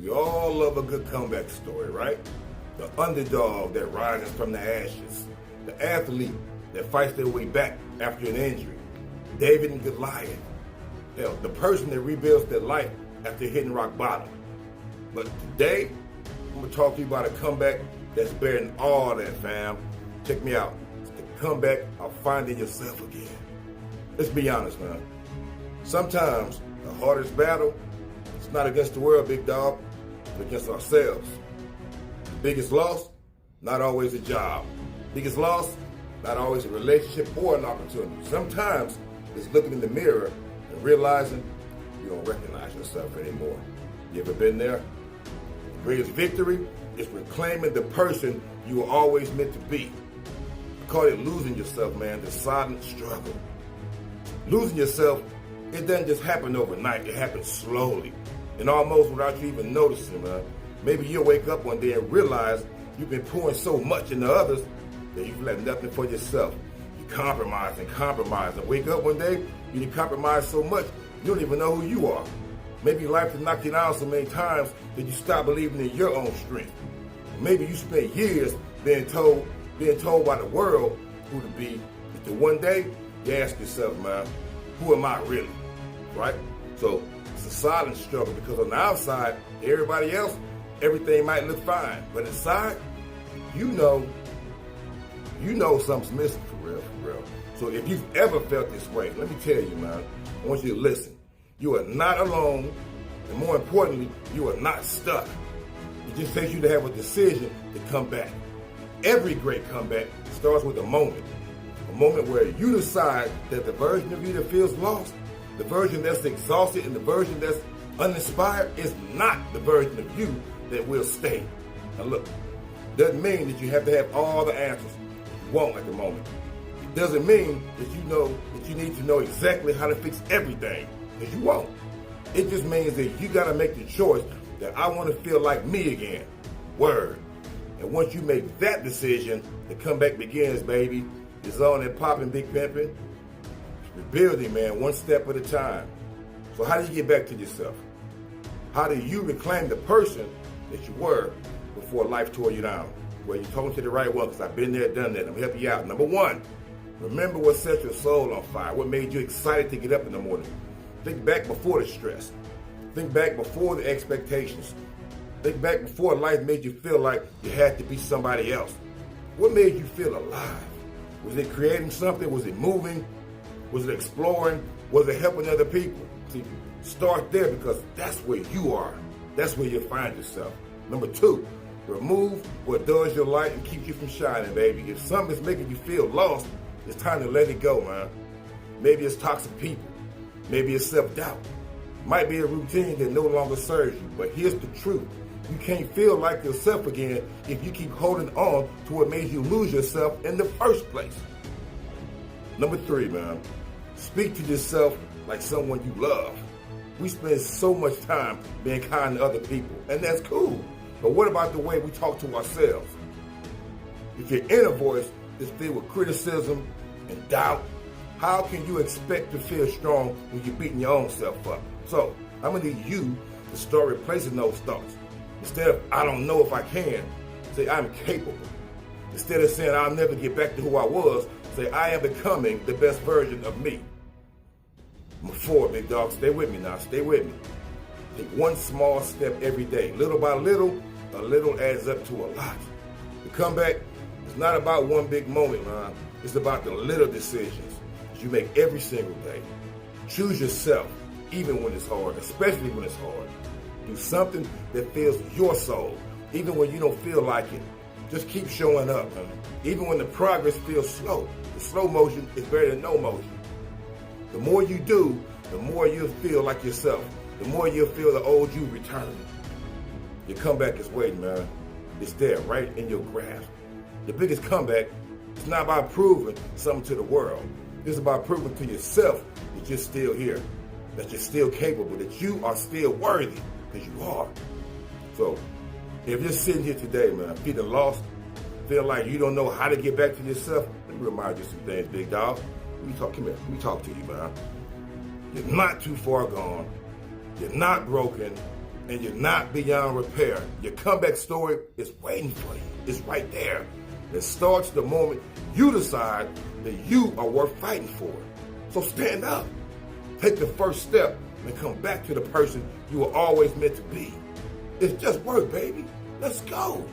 We all love a good comeback story, right? The underdog that rises from the ashes. The athlete that fights their way back after an injury. David and Goliath. Hell, the person that rebuilds their life after hitting rock bottom. But today, I'm going to talk to you about a comeback that's better than all that, fam. Check me out. It's the comeback of finding yourself again. Let's be honest, man. Sometimes the hardest battle is not against the world, big dog, but against ourselves. The biggest loss, not always a job. Biggest loss, not always a relationship or an opportunity. Sometimes it's looking in the mirror and realizing you don't recognize yourself anymore. You ever been there? The greatest victory is reclaiming the person you were always meant to be. I call it losing yourself, man, the silent struggle. Losing yourself, it doesn't just happen overnight. It happens slowly and almost without you even noticing, man. Maybe you'll wake up one day and realize you've been pouring so much into others that you've left nothing for yourself. You compromise and wake up one day, you compromise so much, you don't even know who you are. Maybe life has knocked you down so many times that you stop believing in your own strength. Maybe you spent years being told by the world who to be, until one day you ask yourself, man, who am I really? Right? So it's a silent struggle because on the outside, everybody else, everything might look fine. But inside, you know something's missing for real. So if you've ever felt this way, let me tell you, man, I want you to listen. You are not alone, and more importantly, you are not stuck. It just takes you to have a decision to come back. Every great comeback starts with a moment where you decide that the version of you that feels lost, the version that's exhausted, and the version that's uninspired is not the version of you that will stay. Now look, doesn't mean that you have to have all the answers you want at the moment. It doesn't mean that you know that you need to know exactly how to fix everything, because you won't. It just means that you got to make the choice that I want to feel like me again. Word. And once you make that decision, the comeback begins, baby. It's on and popping, big pimping. Rebuilding, man, one step at a time. So how do you get back to yourself? How do you reclaim the person that you were before life tore you down? Well, you're talking to the right one, because I've been there, done that. I'm going to help you out. Number one, remember what set your soul on fire, what made you excited to get up in the morning. Think back before the stress. Think back before the expectations. Think back before life made you feel like you had to be somebody else. What made you feel alive? Was it creating something? Was it moving? Was it exploring? Was it helping other people? See, start there, because that's where you are. That's where you'll find yourself. Number two, remove what dulls your light and keeps you from shining, baby. If something is making you feel lost, it's time to let it go, man. Maybe it's toxic people. Maybe it's self-doubt. Might be a routine that no longer serves you. But here's the truth. You can't feel like yourself again if you keep holding on to what made you lose yourself in the first place. Number three, man. Speak to yourself like someone you love. We spend so much time being kind to other people, and that's cool. But what about the way we talk to ourselves? If your inner voice is filled with criticism and doubt, how can you expect to feel strong when you're beating your own self up? So I'm going to need you to start replacing those thoughts. Instead of, I don't know if I can, say, I'm capable. Instead of saying, I'll never get back to who I was, say, I am becoming the best version of me. Number four, big dog, stay with me now, stay with me. Take one small step every day. Little by little, a little adds up to a lot. The comeback is not about one big moment, man. It's about the little decisions that you make every single day. Choose yourself, even when it's hard, especially when it's hard. Do something that fills your soul, even when you don't feel like it. Just keep showing up, man. Even when the progress feels slow. The slow motion is better than no motion. The more you do, the more you'll feel like yourself. The more you'll feel the old you returning. Your comeback is waiting, man. It's there, right in your grasp. The biggest comeback is not about proving something to the world. It's about proving to yourself that you're still here, that you're still capable, that you are still worthy, because you are. So, if you're sitting here today, man, feeling lost, feel like you don't know how to get back to yourself, let me remind you some things, big dog. Come here. Let me talk to you, man. You're not too far gone. You're not broken. and you're not beyond repair, your comeback story is waiting for you. It's right there. It starts the moment you decide that you are worth fighting for. So stand up. Take the first step and come back to the person you were always meant to be. It's just work, baby. Let's go.